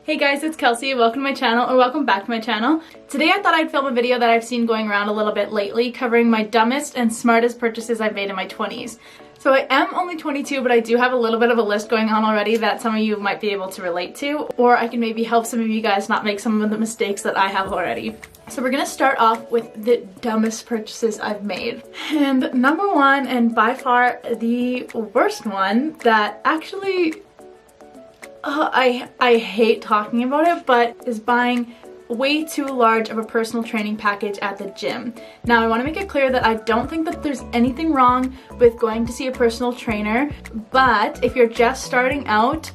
Hey guys, it's Kelsey. Welcome to my channel, or welcome back to my channel. Today I thought I'd film a video that I've seen going around a little bit lately, covering my dumbest and smartest purchases I've made in my 20s. So I am only 22, but I do have a little bit of a list going on already that some of you might be able to relate to, or I can maybe help some of you guys not make some of the mistakes that I have already. So we're gonna start off with the dumbest purchases I've made. And number one, and by far the worst one, that actually I hate talking about it, but is buying way too large of a personal training package at the gym. Now I want to make it clear that I don't think that there's anything wrong with going to see a personal trainer, but if you're just starting out,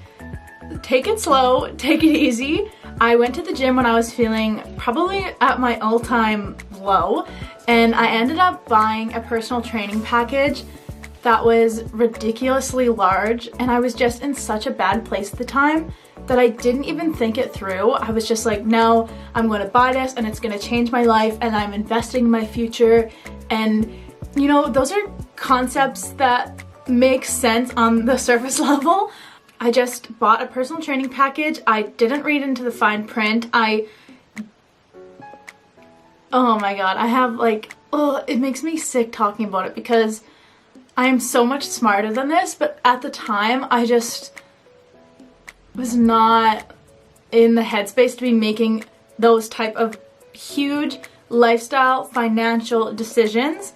take it slow, take it easy. I went to the gym when I was feeling probably at my all-time low, and I ended up buying a personal training package that was ridiculously large, and I was just in such a bad place at the time that I didn't even think it through. I was just like, no, I'm going to buy this and it's going to change my life and I'm investing in my future. And you know, those are concepts that make sense on the surface level. I just bought a personal training package. I didn't read into the fine print. Oh my god, I have like, it makes me sick talking about it because I am so much smarter than this, but at the time I just was not in the headspace to be making those type of huge lifestyle financial decisions,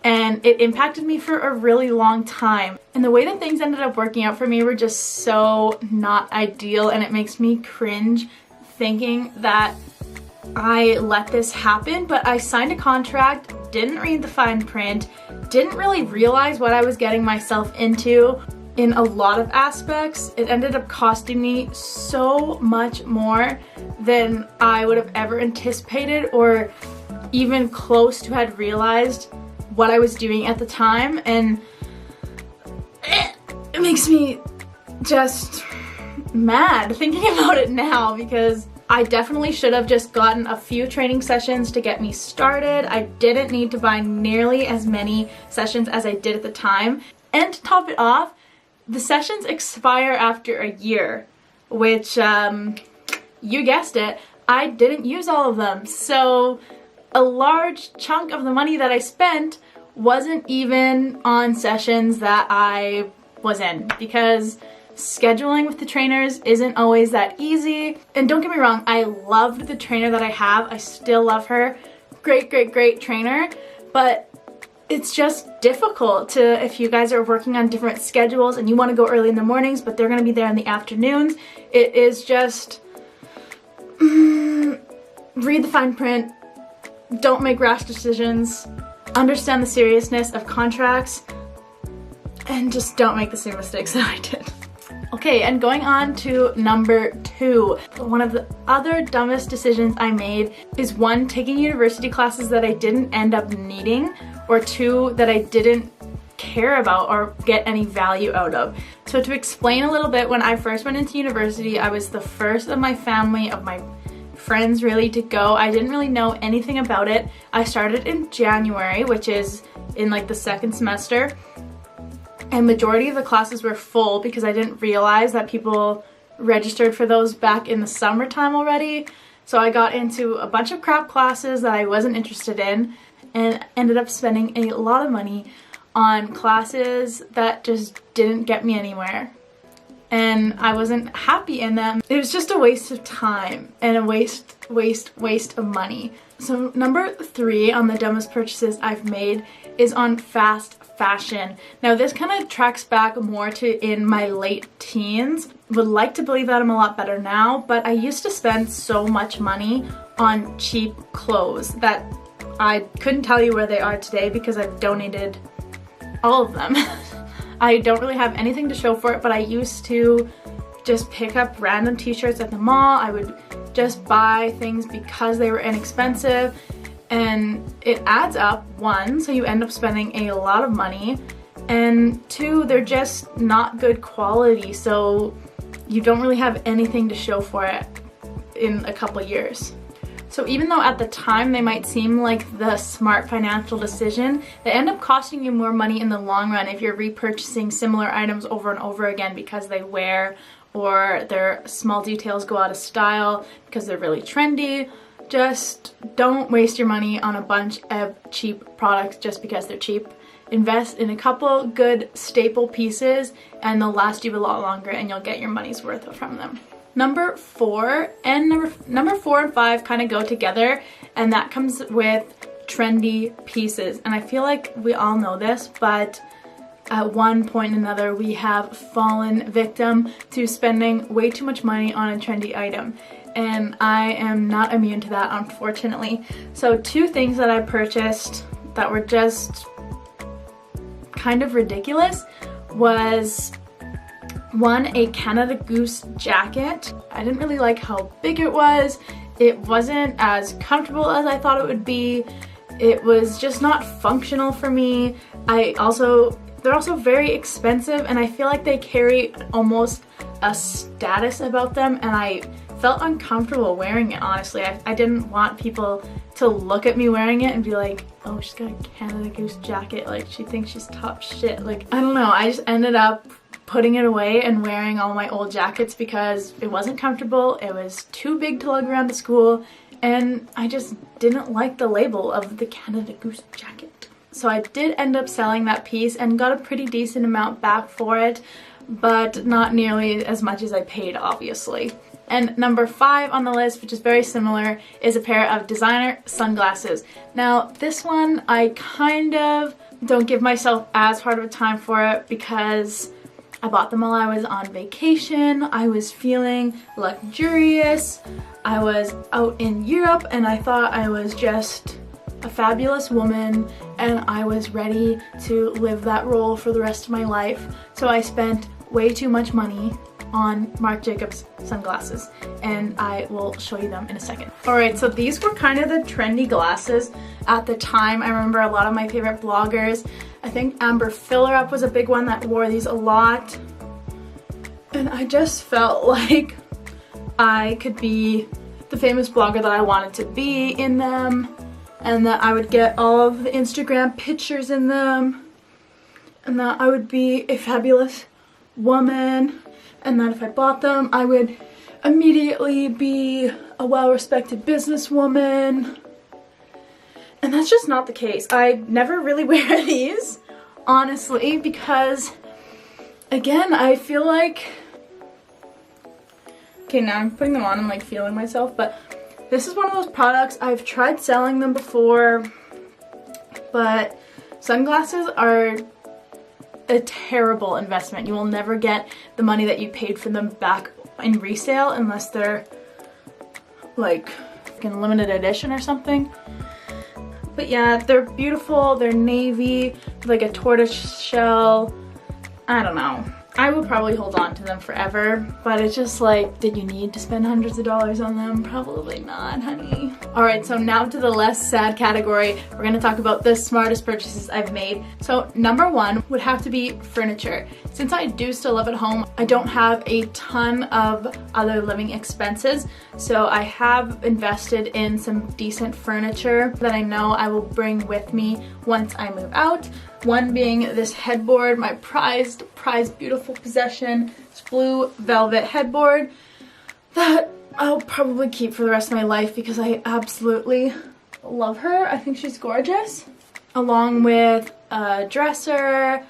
and it impacted me for a really long time. And the way that things ended up working out for me were just so not ideal, and it makes me cringe thinking that I let this happen. But I signed a contract, didn't read the fine print, didn't really realize what I was getting myself into in a lot of aspects. It ended up costing me so much more than I would have ever anticipated or even close to had realized what I was doing at the time, and it makes me just mad thinking about it now, because I definitely should have just gotten a few training sessions to get me started. I didn't need to buy nearly as many sessions as I did at the time. And to top it off, the sessions expire after a year, which, you guessed it, I didn't use all of them. So a large chunk of the money that I spent wasn't even on sessions that I was in, because scheduling with the trainers isn't always that easy. And don't get me wrong, I loved the trainer that I have. I still love her. Great, great, great trainer. But it's just difficult to, if you guys are working on different schedules and you want to go early in the mornings, but they're going to be there in the afternoons. It is just, read the fine print, don't make rash decisions, understand the seriousness of contracts, and just don't make the same mistakes that I did. Okay, and going on to number two. One of the other dumbest decisions I made is one, taking university classes that I didn't end up needing, or two, that I didn't care about or get any value out of. So to explain a little bit, when I first went into university, I was the first of my family, of my friends really, to go. I didn't really know anything about it. I started in January, which is in like the second semester, and majority of the classes were full because I didn't realize that people registered for those back in the summertime already. So I got into a bunch of crap classes that I wasn't interested in, and ended up spending a lot of money on classes that just didn't get me anywhere. And I wasn't happy in them. It was just a waste of time and a waste of money. So number three on the dumbest purchases I've made is on fast fashion. Now this kind of tracks back more to in my late teens. Would like to believe that I'm a lot better now, but I used to spend so much money on cheap clothes that I couldn't tell you where they are today because I've donated all of them. I don't really have anything to show for it, but I used to just pick up random t-shirts at the mall. I would just buy things because they were inexpensive, and it adds up, one, so you end up spending a lot of money, and two, they're just not good quality, so you don't really have anything to show for it in a couple years. So even though at the time they might seem like the smart financial decision, they end up costing you more money in the long run if you're repurchasing similar items over and over again because they wear or their small details go out of style because they're really trendy. Just don't waste your money on a bunch of cheap products just because they're cheap. Invest in a couple good staple pieces and they'll last you a lot longer and you'll get your money's worth from them. Number 4 and number 4 and 5 kind of go together, and that comes with trendy pieces. And I feel like we all know this, but at one point or another we have fallen victim to spending way too much money on a trendy item. And I am not immune to that, unfortunately. So 2 things that I purchased that were just kind of ridiculous was, one, a Canada Goose jacket. I didn't really like how big it was. It wasn't as comfortable as I thought it would be. It was just not functional for me. They're also very expensive, and I feel like they carry almost a status about them, and I felt uncomfortable wearing it, honestly. I didn't want people to look at me wearing it and be like, oh, she's got a Canada Goose jacket, like she thinks she's top shit. Like, I don't know, I just ended up putting it away and wearing all my old jackets because it wasn't comfortable, it was too big to lug around to school, and I just didn't like the label of the Canada Goose jacket. So I did end up selling that piece and got a pretty decent amount back for it, but not nearly as much as I paid, obviously. And number 5 on the list, which is very similar, is a pair of designer sunglasses. Now this one I kind of don't give myself as hard of a time for it because I bought them while I was on vacation. I was feeling luxurious. I was out in Europe and I thought I was just a fabulous woman and I was ready to live that role for the rest of my life. So I spent way too much money on Marc Jacobs sunglasses, and I will show you them in a second. Alright, so these were kind of the trendy glasses at the time. I remember a lot of my favorite bloggers, I think Amber Fillerup was a big one that wore these a lot, and I just felt like I could be the famous blogger that I wanted to be in them, and that I would get all of the Instagram pictures in them, and that I would be a fabulous woman, and that if I bought them I would immediately be a well-respected businesswoman. And that's just not the case. I never really wear these, honestly, because again, I feel like, okay, now I'm putting them on and like feeling myself, but this is one of those products, I've tried selling them before, but sunglasses are a terrible investment. You will never get the money that you paid for them back in resale unless they're like in limited edition or something. But yeah, they're beautiful. They're navy, like a tortoise shell. I don't know. I would probably hold on to them forever, but it's just like, did you need to spend hundreds of dollars on them? Probably not, honey. Alright, so now to the less sad category. We're gonna talk about the smartest purchases I've made. So number 1 would have to be furniture. Since I do still live at home, I don't have a ton of other living expenses, so I have invested in some decent furniture that I know I will bring with me once I move out. One being this headboard, my prized beautiful possession, this blue velvet headboard that I'll probably keep for the rest of my life because I absolutely love her. I think she's gorgeous. Along with a dresser,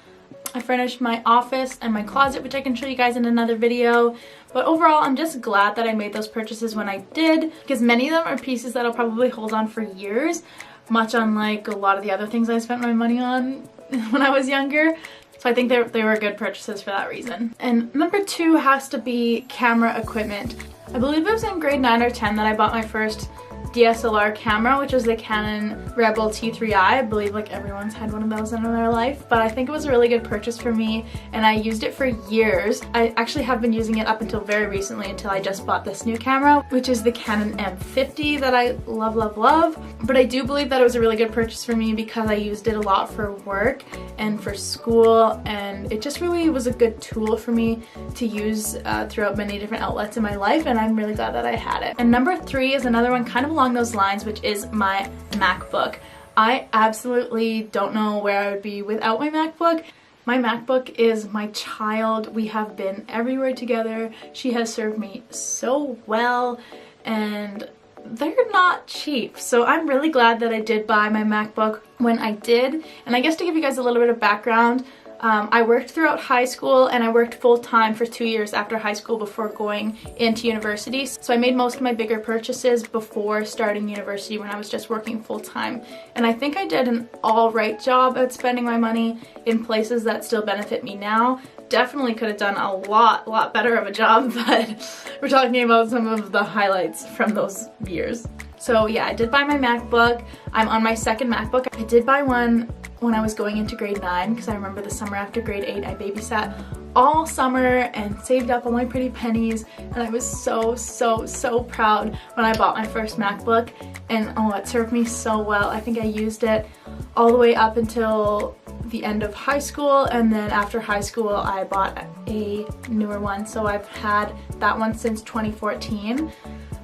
I furnished my office and my closet, which I can show you guys in another video. But overall, I'm just glad that I made those purchases when I did, because many of them are pieces that I'll probably hold on for years, much unlike a lot of the other things I spent my money on when I was younger. So I think they were good purchases for that reason. And number 2 has to be camera equipment. I believe it was in grade 9 or 10 that I bought my first DSLR camera, which was the Canon Rebel T3i. I believe like everyone's had one of those in their life, but I think it was a really good purchase for me and I used it for years. I actually have been using it up until very recently, until I just bought this new camera, which is the Canon M50 that I love, love, love. But I do believe that it was a really good purchase for me because I used it a lot for work and for school, and it just really was a good tool for me to use throughout many different outlets in my life, and I'm really glad that I had it. And number 3 is another one kind of along those lines, which is my MacBook. I absolutely don't know where I would be without my MacBook. My MacBook is my child. We have been everywhere together. She has served me so well, and they're not cheap. So I'm really glad that I did buy my MacBook when I did. And I guess to give you guys a little bit of background, I worked throughout high school, and I worked full-time for 2 years after high school before going into university. So I made most of my bigger purchases before starting university when I was just working full-time. And I think I did an all-right job at spending my money in places that still benefit me now. Definitely could have done a lot better of a job, but we're talking about some of the highlights from those years. So yeah, I did buy my MacBook. I'm on my second MacBook. I did buy one when I was going into grade 9 because I remember the summer after grade 8 I babysat all summer and saved up all my pretty pennies, and I was so proud when I bought my first MacBook, and oh, it served me so well. I think I used it all the way up until the end of high school, and then after high school I bought a newer one, so I've had that one since 2014.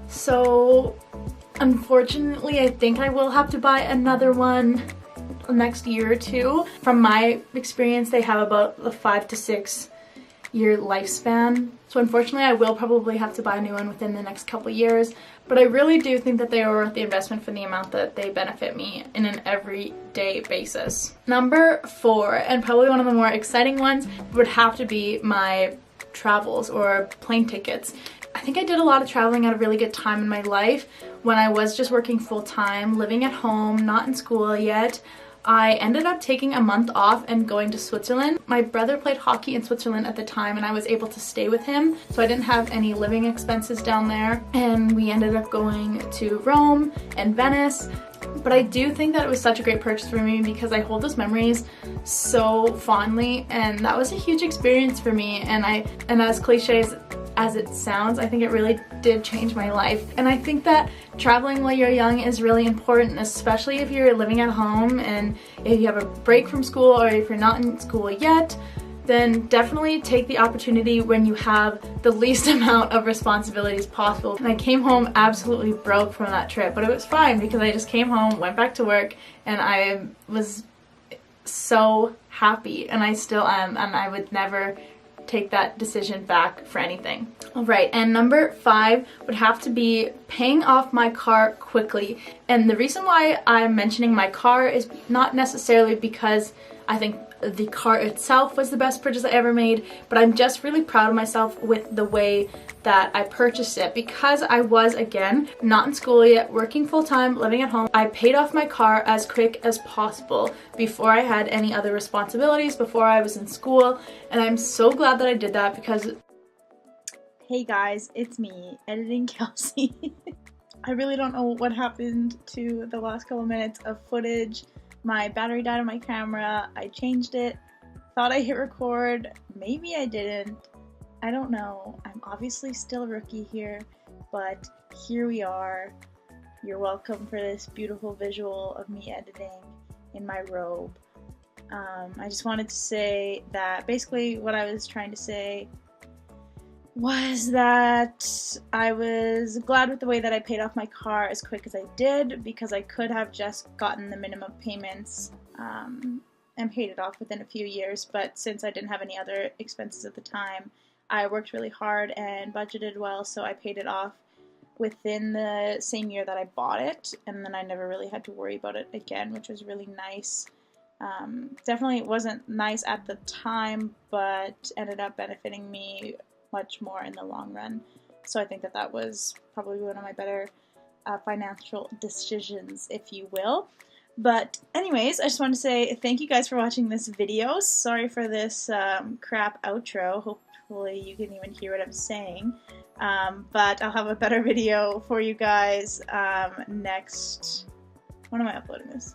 So unfortunately I think I will have to buy another one next year or two. From my experience, they have about a 5 to 6 year lifespan. So unfortunately I will probably have to buy a new one within the next couple years, but I really do think that they are worth the investment for the amount that they benefit me in an everyday basis. Number 4, and probably one of the more exciting ones, would have to be my travels or plane tickets. I think I did a lot of traveling at a really good time in my life when I was just working full-time, living at home, not in school yet. I ended up taking a month off and going to Switzerland. My brother played hockey in Switzerland at the time, and I was able to stay with him, so I didn't have any living expenses down there. And we ended up going to Rome and Venice. But I do think that it was such a great purchase for me because I hold those memories so fondly, and that was a huge experience for me. And as cliche as it sounds, I think it really did change my life. And I think that traveling while you're young is really important, especially if you're living at home and if you have a break from school, or if you're not in school yet, then definitely take the opportunity when you have the least amount of responsibilities possible. And I came home absolutely broke from that trip, but it was fine because I just came home, went back to work, and I was so happy, and I still am, and I would never take that decision back for anything. Alright, and number 5 would have to be paying off my car quickly. And the reason why I'm mentioning my car is not necessarily because I think the car itself was the best purchase I ever made, but I'm just really proud of myself with the way that I purchased it, because I was, again, not in school yet, working full-time, living at home. I paid off my car as quick as possible before I had any other responsibilities, before I was in school, and I'm so glad that I did that because... Hey guys, it's me, editing Kelsey. I really don't know what happened to the last couple minutes of footage. My battery died on my camera, I changed it, thought I hit record, maybe I didn't, I don't know. I'm obviously still a rookie here, but here we are. You're welcome for this beautiful visual of me editing in my robe. I just wanted to say that basically what I was trying to say was that I was glad with the way that I paid off my car as quick as I did, because I could have just gotten the minimum payments and paid it off within a few years, but since I didn't have any other expenses at the time, I worked really hard and budgeted well, so I paid it off within the same year that I bought it, and then I never really had to worry about it again, which was really nice. Definitely it wasn't nice at the time, but ended up benefiting me much more in the long run. So I think that that was probably one of my better financial decisions, if you will. But anyways, I just want to say thank you guys for watching this video. Sorry for this crap outro. Hopefully you can even hear what I'm saying. But I'll have a better video for you guys next... When am I uploading this?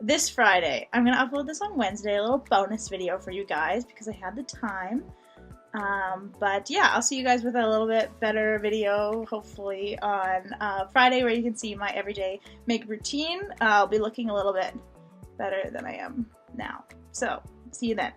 This Friday. I'm going to upload this on Wednesday, a little bonus video for you guys because I had the time. But yeah, I'll see you guys with a little bit better video, hopefully, on Friday, where you can see my everyday makeup routine. I'll be looking a little bit better than I am now. So, see you then.